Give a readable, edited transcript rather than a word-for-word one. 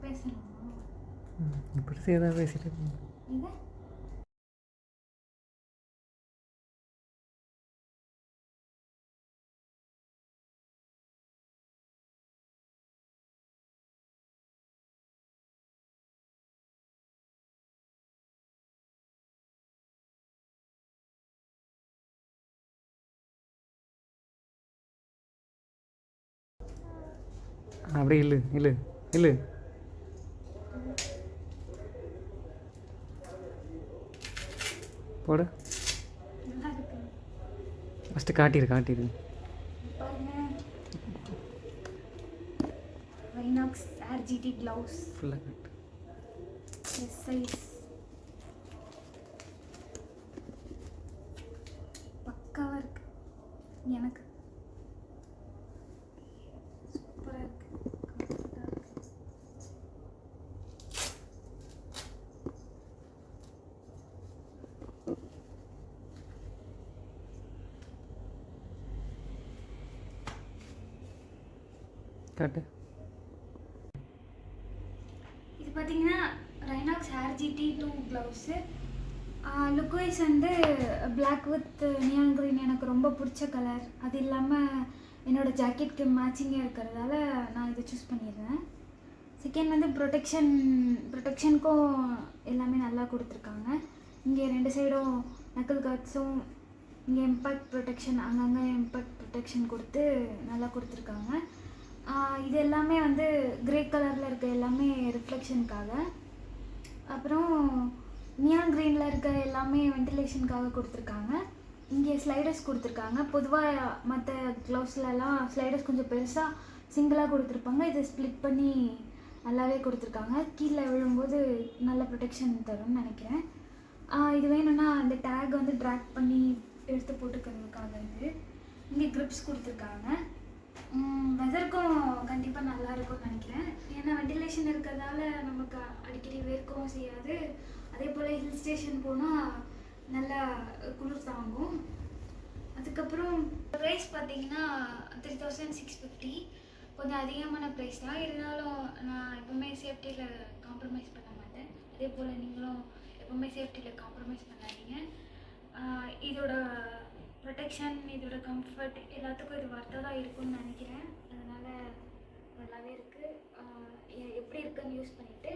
பேசணுமா? இப்படி ஏதாவது பேசிட்டு இது அப்படியே இல்லை இல்லை இல்லை போட நல்லா இருக்கு. ஃபஸ்ட்டு காட்டிடு பாருங்க, ரைனாக்ஸ் ஆர்ஜிடி க்ளவுஸ் ஃபுல்லாக காட்டு. எஸ் சைஸ், பக்காவாக இருக்கு. எனக்கு சூப்பராக இருக்கு, கம்ஃபர்ட்டாக இருக்கு. காட்டு. இது பார்த்தீங்கன்னா Rynox RGT 2 gloves. Look wise வந்து பிளாக் வித் நியான் க்ரீன் எனக்கு ரொம்ப பிடிச்ச கலர். அது இல்லாமல் என்னோடய ஜாக்கெட்க்கு மேட்சிங்காக இருக்கிறதால நான் இதை சூஸ் பண்ணிடுறேன். செகண்ட் வந்து ப்ரொடெக்ஷனுக்கும் எல்லாமே நல்லா கொடுத்துருக்காங்க. இங்கே 2 சைடும் நக்கல் கார்ட்ஸும், இங்கே இம்பேக்ட் ப்ரொடெக்ஷன், அங்கங்கே இம்பேக்ட் ப்ரொடெக்ஷன் கொடுத்து நல்லா கொடுத்துருக்காங்க. இது எல்லாமே வந்து கிரே கலரில் இருக்க எல்லாமே ரிஃப்ளெக்ஷனுக்காக, அப்புறம் நியான் க்ரீனில் இருக்க எல்லாமே வென்டிலேஷனுக்காக கொடுத்துருக்காங்க. இங்கே ஸ்லைடர்ஸ் கொடுத்துருக்காங்க. பொதுவாக மற்ற க்ளவுஸ்லலாம் ஸ்லைடர்ஸ் கொஞ்சம் பெருசாக சிங்கிளாக கொடுத்துருப்பாங்க. இதை ஸ்ப்ளிட் பண்ணி நல்லாவே கொடுத்துருக்காங்க. கீழே விழும்போது நல்ல ப்ரொடெக்ஷன் தரும்னு நினைக்கிறேன். இது வேணும்னா அந்த டேக் வந்து ட்ராக் பண்ணி எடுத்து போட்டுக்கிறதுக்காக இது. இங்கே க்ரிப்ஸ் கொடுத்துருக்காங்க. வெதருக்கும் கண்டிப்பாக நல்லா இருக்கும்னு நினைக்கிறேன். ஏன்னா வெண்டிலேஷன் இருக்கிறதால நமக்கு அடிக்கடி வேர்க்கவும் செய்யாது. அதே போல் ஹில் ஸ்டேஷன் போனால் நல்லா குளிர் தாங்கும். அதுக்கப்புறம் ப்ரைஸ் பார்த்தீங்கன்னா 3650, கொஞ்சம் அதிகமான ப்ரைஸ் தான். இருந்தாலும் நான் எப்போவுமே சேஃப்டியில் காம்ப்ரமைஸ் பண்ண மாட்டேன். அதே போல் நீங்களும் எப்போவுமே சேஃப்டியில் காம்ப்ரமைஸ் பண்ணாதீங்க. இதோட ப்ரொடெக்ஷன், இதோட கம்ஃபர்ட் எல்லாத்துக்கும் இது வர்த்ததாக இருக்கும்னு நினைக்கிறேன். அதனால் நல்லாவே இருக்குது. எப்படி இருக்குன்னு யூஸ் பண்ணிவிட்டு